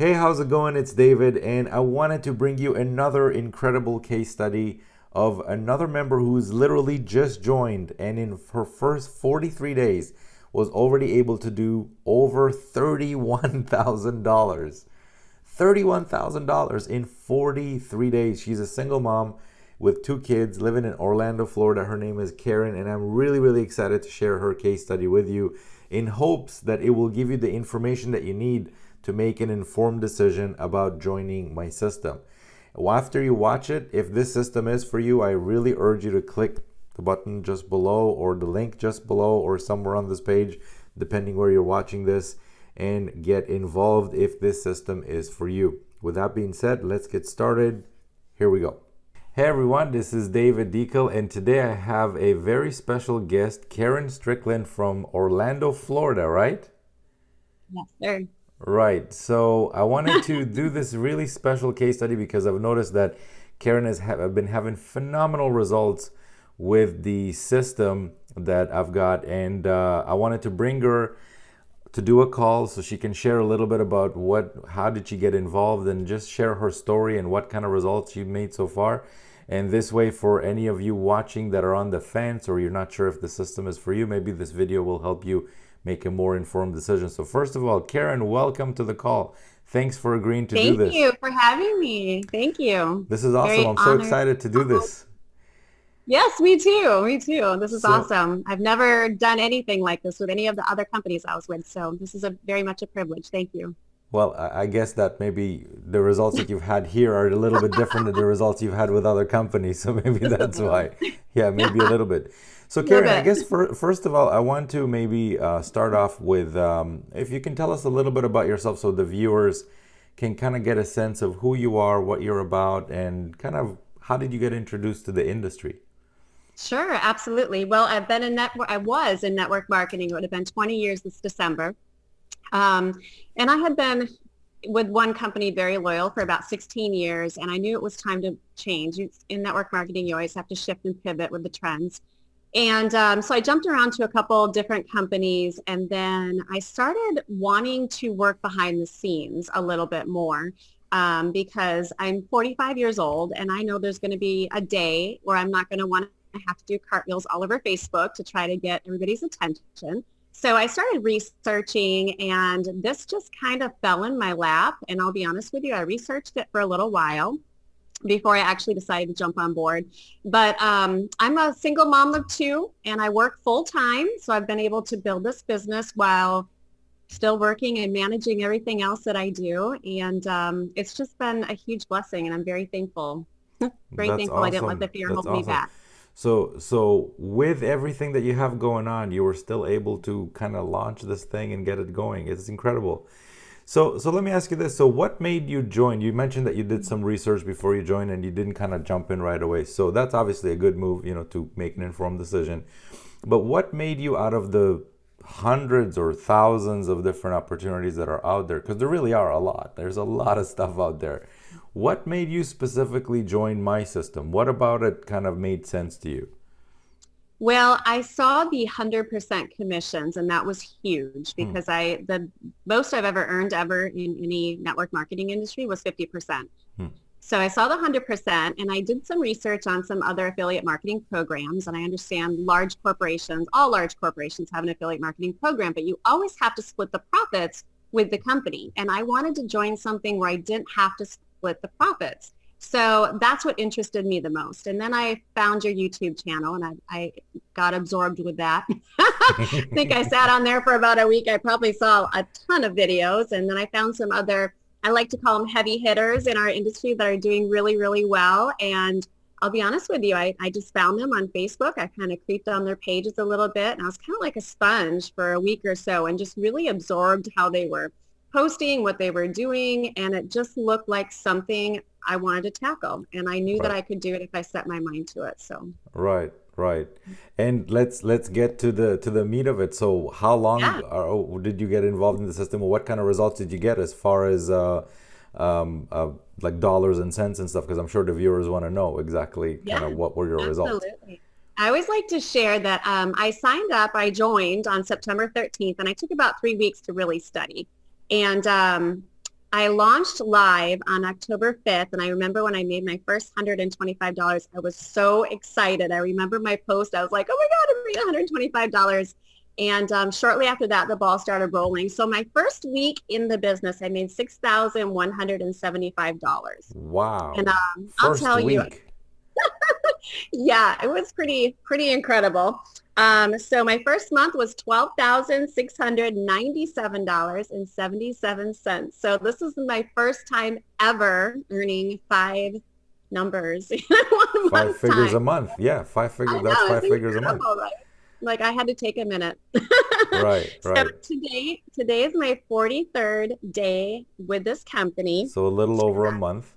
Hey, how's it going? It's David, and I wanted to bring you another incredible case study of another member who's literally just joined and in her first 43 days was already able to do over $31,000. $31,000 in 43 days. She's a single mom with two kids living in Orlando, Florida. Her name is Karen, and I'm really excited to share her case study with you in hopes that it will give you the information that you need to make an informed decision about joining my system. After you watch it, if this system is for you, I really urge you to click the button just below or the link just below or somewhere on this page, depending where you're watching this, and get involved if this system is for you. With that being said, let's get started. Here we go. Hey everyone, this is David Deacle, and today I have a very special guest, Karen Strickland from Orlando, Florida, right? Yes, sir. Right. So I wanted to do this really special case study because I've noticed that Karen has been having phenomenal results with the system that I've got, and I wanted to bring her to do a call so she can share a little bit about how did she get involved, and just share her story and what kind of results she made so far. And this way, for any of you watching that are on the fence or you're not sure if the system is for you, maybe this video will help you make a more informed decision. So first of all, Karen, welcome to the call. Thanks for agreeing to do Thank this. you for having me. Thank you. This is awesome. Very I'm so honored. excited to do this. Yes, me too. Me too. This is So, awesome. I've never done anything like this with any of the other companies I was with, so this is very much a privilege. Thank you. well, I guess that maybe the results that you've had here are a little bit different than the results you've had with other companies. So maybe Just a that's little. why. Yeah, maybe a little bit. So A little Karen, I bit. guess first of all, I want to maybe start off with if you can tell us a little bit about yourself so the viewers can kind of get a sense of who you are, what you're about, and kind of how did you get introduced to the industry? Sure, absolutely. Well, I was in network marketing. It would have been 20 years this December. Um, and I had been with one company very loyal for about 16 years, and I knew it was time to change. In network marketing, you always have to shift and pivot with the trends. And so I jumped around to a couple different companies, and then I started wanting to work behind the scenes a little bit more because I'm 45 years old, and I know there's going to be a day where I'm not going to want to have to do cartwheels all over Facebook to try to get everybody's attention. So I started researching, and this just kind of fell in my lap. And I'll be honest with you, I researched it for a little while before I actually decided to jump on board. But I'm a single mom of two, and I work full time. So I've been able to build this business while still working and managing everything else that I do. And it's just been a huge blessing, and I'm very thankful. Very That's thankful I didn't let the awesome. fear That's hold me awesome. back. So with everything that you have going on, you were still able to kind of launch this thing and get it going. It's incredible. So let me ask you this. So what made you join? You mentioned that you did some research before you joined and you didn't kind of jump in right away. So that's obviously a good move, to make an informed decision. But what made you, out of the hundreds or thousands of different opportunities that are out there, because there really are a lot. There's a lot of stuff out there. What made you specifically join my system? What about it kind of made sense to you? Well, I saw the 100% commissions, and that was huge Hmm. because the most I've ever earned ever in any network marketing industry was 50%. Hmm. So I saw the 100%, and I did some research on some other affiliate marketing programs, and I understand all large corporations have an affiliate marketing program, but you always have to split the profits with the company. And I wanted to join something where I didn't have to split the profits. So that's what interested me the most. And then I found your YouTube channel, and I got absorbed with that. I think I sat on there for about a week. I probably saw a ton of videos, and then I found some other, I like to call them heavy hitters in our industry that are doing really well. And I'll be honest with you, I just found them on Facebook. I kind of creeped on their pages a little bit, and I was kind of like a sponge for a week or so and just really absorbed how they were posting, what they were doing, and it just looked like something I wanted to tackle. And I knew that Right. I could do it if I set my mind to it. So Right. And let's get to the meat of it. So how long yeah. did you get involved in the system? What kind of results did you get as far as like dollars and cents and stuff? Because I'm sure the viewers want to know exactly kind Yeah, of what were your results. absolutely. I always like to share that I joined on September 13th, and I took about 3 weeks to really study. And I launched live on October 5th, and I remember when I made my first $125, I was so excited. I remember my post. I was like, oh my God, I made $125. And shortly after that, the ball started rolling. So my first week in the business, I made $6,175. And Wow. I'll First tell you, week. yeah, it was pretty incredible. So my first month was $12,697.77. So this is my first time ever earning five numbers in one Five month's figures time. a month. Yeah, five I figures. That's know, it's five figures a month. incredible, right? Like I had to take a minute. Right, So right. today is my 43rd day with this company. So a little over a month.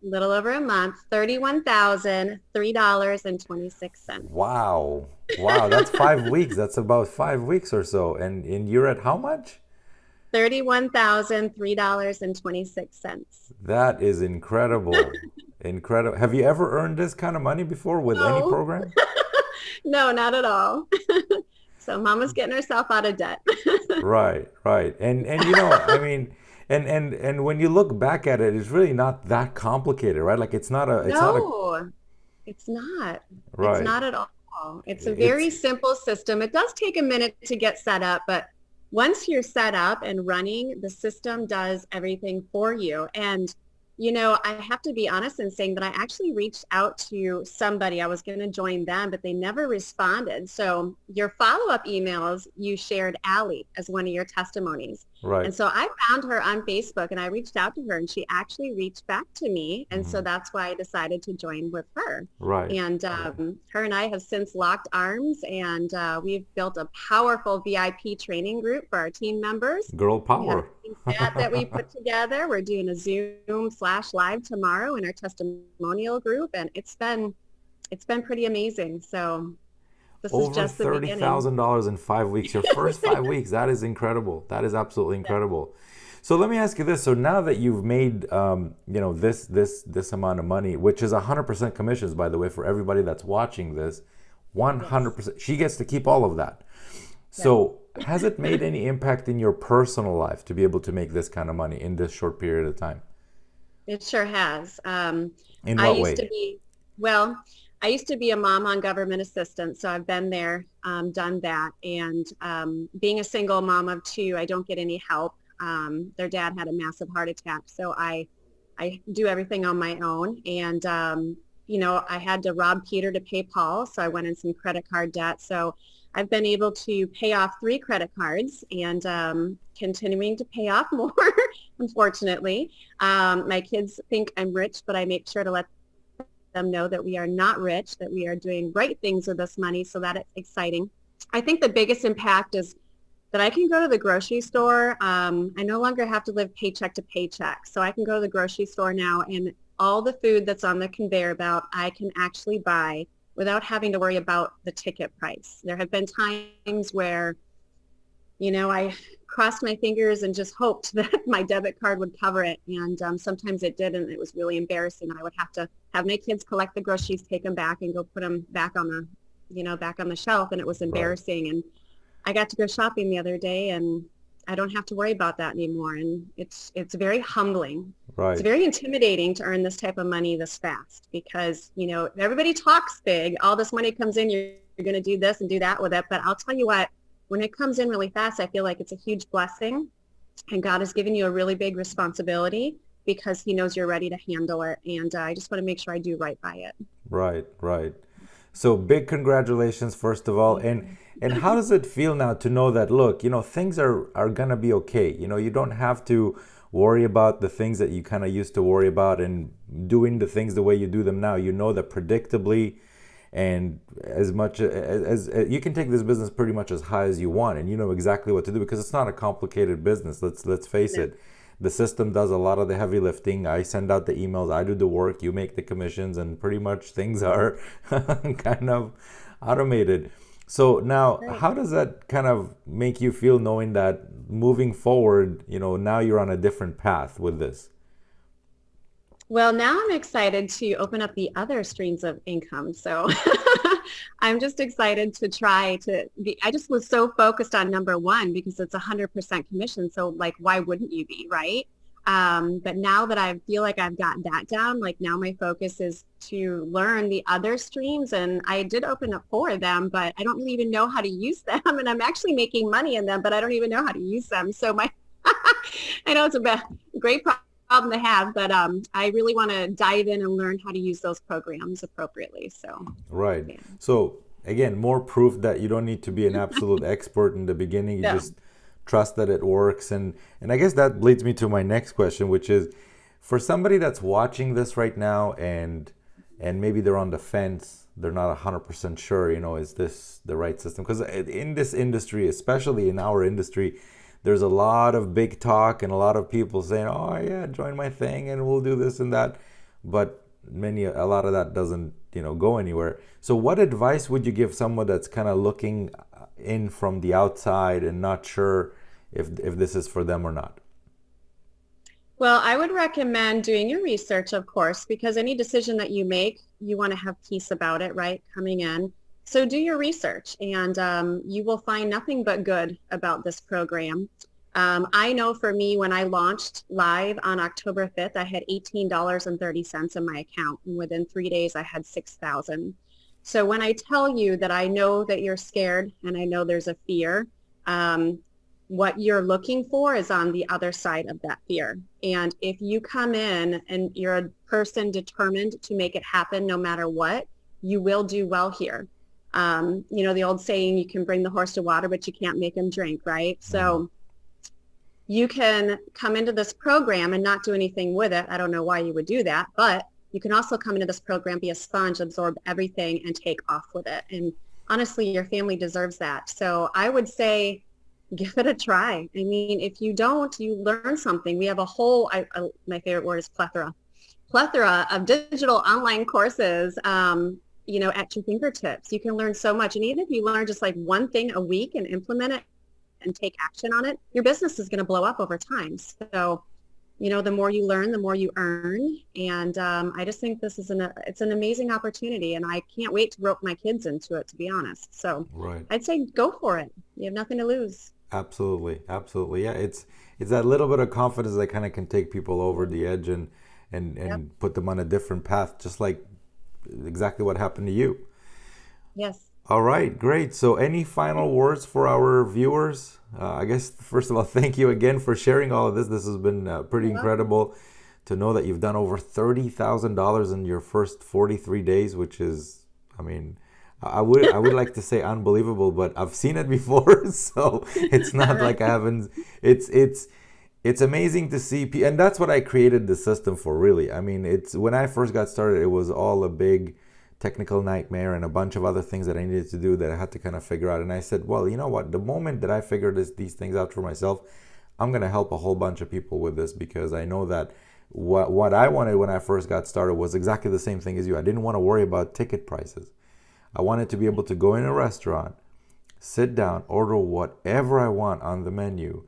Little over a month, $31,003.26. Wow. Wow, that's 5 weeks. That's about 5 weeks or so. And you're at how much? $31,003.26. That is incredible. Incredible. Have you ever earned this kind of money before with any No, program? no, not at all. So mama's getting herself out of debt. Right, right. And you know, I mean, and when you look back at it, it's really not that complicated, right? Like it's not a No, it's not. It's right. not at all. It's a very It's simple system. It does take a minute to get set up, but once you're set up and running, the system does everything for you. And, I have to be honest in saying that I actually reached out to somebody. I was going to join them, but they never responded. So your follow-up emails, you shared Allie as one of your testimonies. right. And so I found her on Facebook and I reached out to her and she actually reached back to me. And so Hmm. that's why I decided to join with her. Right. And Right. her and I have since locked arms and we've built a powerful VIP training group for our team members. Girl We have a power. team chat that we put together. We're doing a Zoom/live tomorrow in our testimonial group. And it's been pretty amazing. So this is Over just the thirty beginning. thousand dollars in 5 weeks. Your first 5 weeks. That is incredible. That is absolutely incredible. So let me ask you this. So now that you've made, this amount of money, which is 100% commissions, by the way, for everybody that's watching this, Yes. 100%. She gets to keep all of that. Yes. So has it made any impact in your personal life to be able to make this kind of money in this short period of time? It sure has. In I what used way? to be, well, I used to be a mom on government assistance, so I've been there, done that. And being a single mom of two, I don't get any help. Their dad had a massive heart attack, so I do everything on my own. And, I had to rob Peter to pay Paul, so I went in some credit card debt. So I've been able to pay off 3 credit cards and continuing to pay off more, unfortunately. My kids think I'm rich, but I make sure to let them know that we are not rich, that we are doing right things with this money, so that it's exciting. I think the biggest impact is that I can go to the grocery store. I no longer have to live paycheck to paycheck. So I can go to the grocery store now and all the food that's on the conveyor belt, I can actually buy without having to worry about the ticket price. There have been times where, I crossed my fingers and just hoped that my debit card would cover it. And sometimes it didn't. It was really embarrassing. I would have to have my kids collect the groceries, take them back and go put them back on the shelf. And it was Right. embarrassing. And I got to go shopping the other day and I don't have to worry about that anymore. And it's very humbling. It's Right. very intimidating to earn this type of money this fast because, everybody talks big. All this money comes in, you're going to do this and do that with it. But I'll tell you what, when it comes in really fast, I feel like it's a huge blessing. And God has given you a really big responsibility because he knows you're ready to handle it. And I just want to make sure I do right by it. Right. Right. So big congratulations, first of all. And how does it feel now to know that, look, things are gonna be okay. You don't have to worry about the things that you kind of used to worry about and doing the things the way you do them now. You know that predictably and as much as you can take this business pretty much as high as you want, and you know exactly what to do because it's not a complicated business. Let's face No. it. The system does a lot of the heavy lifting. I send out the emails, I do the work, you make the commissions, and pretty much things are kind of automated. So now, Right. how does that kind of make you feel knowing that moving forward, now you're on a different path with this? Well, now I'm excited to open up the other streams of income. So I'm just excited to try to be, I just was so focused on number one because it's 100% commission. So like, why wouldn't you be, right? But now that I feel like I've got that down, like now my focus is to learn the other streams. And I did open up 4 of them, but I don't really even know how to use them. And I'm actually making money in them, but I don't even know how to use them. So my, I know it's a great problem to have, but I really want to dive in and learn how to use those programs appropriately. So, Right. yeah. So again, more proof that you don't need to be an absolute expert in the beginning. You Yeah. just trust that it works. And I guess that leads me to my next question, which is for somebody that's watching this right now and maybe they're on the fence, they're not 100% sure, is this the right system? Because in this industry, especially in our industry, there's a lot of big talk and a lot of people saying, "Oh yeah, join my thing and we'll do this and that," but a lot of that doesn't go anywhere. So what advice would you give someone that's kind of looking in from the outside and not sure if this is for them or not? Well, I would recommend doing your research, of course, because any decision that you make, you want to have peace about it, right, coming in. So do your research, and you will find nothing but good about this program. I know for me, when I launched live on October 5th, I had $18.30 in my account, and within 3 days, I had 6,000. So when I tell you that I know that you're scared and I know there's a fear, what you're looking for is on the other side of that fear. And if you come in and you're a person determined to make it happen no matter what, you will do well here. The old saying, you can bring the horse to water, but you can't make him drink, right? So you can come into this program and not do anything with it. I don't know why you would do that, but you can also come into this program, be a sponge, absorb everything, and take off with it. And honestly, your family deserves that. So I would say, give it a try. I mean, if you don't, you learn something. We have a whole, my favorite word is plethora of digital online courses, at your fingertips. You can learn so much. And even if you learn just like one thing a week and implement it and take action on it, your business is going to blow up over time. So, the more you learn, the more you earn. And I just think this is it's an amazing opportunity. And I can't wait to rope my kids into it, to be honest. So Right. I'd say go for it. You have nothing to lose. Absolutely. Absolutely. Yeah. It's that little bit of confidence that kind of can take people over the edge and Yep. put them on a different path, just like exactly what happened to you. Yes. All right, great. So any final words for our viewers? I guess, first of all, thank you again for sharing all of this. This has been pretty incredible to know that you've done over $30,000 in your first 43 days, which is, I mean, I would like to say unbelievable, but I've seen it before, so it's not like I haven't. It's amazing to see, and that's what I created the system for, really. I mean, it's when I first got started, it was all a big technical nightmare and a bunch of other things that I needed to do that I had to kind of figure out. And I said, well, you know what? The moment that I figured these things out for myself, I'm going to help a whole bunch of people with this, because I know that what I wanted when I first got started was exactly the same thing as you. I didn't want to worry about ticket prices. I wanted to be able to go in a restaurant, sit down, order whatever I want on the menu,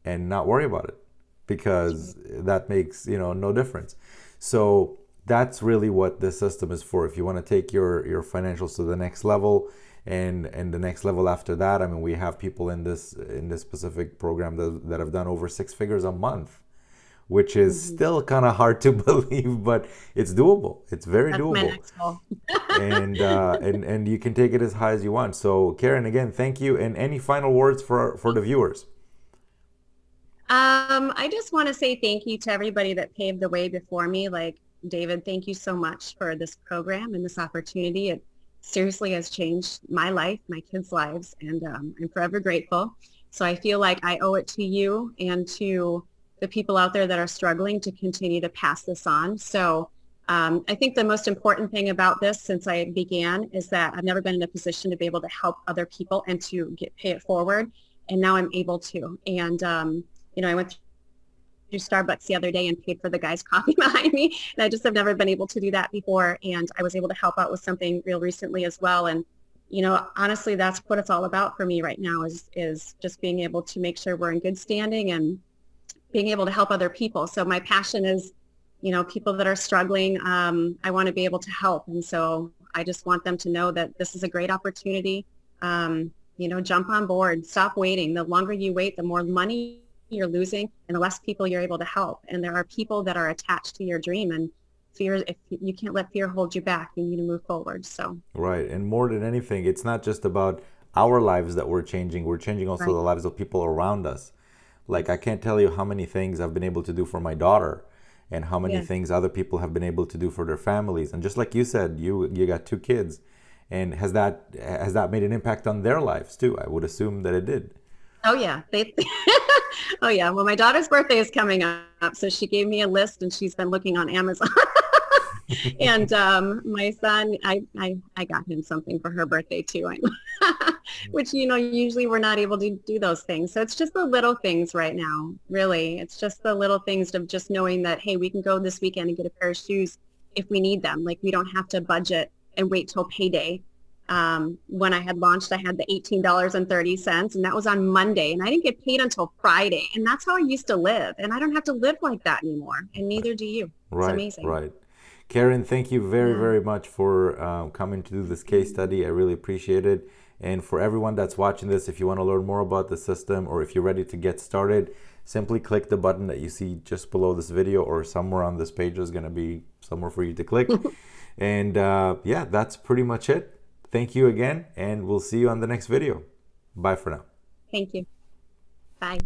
and not worry about it, because that makes no difference. So that's really what this system is for. If you want to take your financials to the next level, and the next level after that, I mean, we have people in this specific program that have done over 6 figures a month, which is still kind of hard to believe, but it's doable. It's very That's my doable. next goal. And you can take it as high as you want. So Karen, again, thank you. And any final words for the viewers? I just want to say thank you to everybody that paved the way before me. Like David, thank you so much for this program and this opportunity. It seriously has changed my life, my kids' lives, and I'm forever grateful. So I feel like I owe it to you and to the people out there that are struggling to continue to pass this on. So I think the most important thing about this since I began is that I've never been in a position to be able to help other people and to pay it forward. And now I'm able to. And, I went through Starbucks the other day and paid for the guy's coffee behind me. And I just have never been able to do that before. And I was able to help out with something real recently as well. And, honestly, that's what it's all about for me right now is just being able to make sure we're in good standing and being able to help other people. So my passion is, people that are struggling, I want to be able to help. And so I just want them to know that this is a great opportunity. Jump on board, stop waiting. The longer you wait, the more money you're losing and the less people you're able to help. And there are people that are attached to your dream, and fear, if you can't let fear hold you back, you need to move forward. So Right. And more than anything, it's not just about our lives that we're changing also right. the lives of people around us. Like, I can't tell you how many things I've been able to do for my daughter and how many Yeah. things other people have been able to do for their families. And just like you said, you got two kids. And has that made an impact on their lives too? I would assume that it did. Oh yeah. They oh yeah. Well, my daughter's birthday is coming up, so she gave me a list and she's been looking on Amazon. And my son, I got him something for her birthday too, which, usually we're not able to do those things. So it's just the little things right now, really. It's just the little things of just knowing that, hey, we can go this weekend and get a pair of shoes if we need them. Like, we don't have to budget and wait till payday. When I had launched, I had the $18.30, and that was on Monday, and I didn't get paid until Friday. And that's how I used to live. And I don't have to live like that anymore. And neither do you. It's Right, amazing. right. Karen, thank you very, Yeah. very much for coming to do this case study. I really appreciate it. And for everyone that's watching this, if you want to learn more about the system or if you're ready to get started, simply click the button that you see just below this video, or somewhere on this page is going to be somewhere for you to click. And yeah, that's pretty much it. Thank you again, and we'll see you on the next video. Bye for now. Thank you. Bye.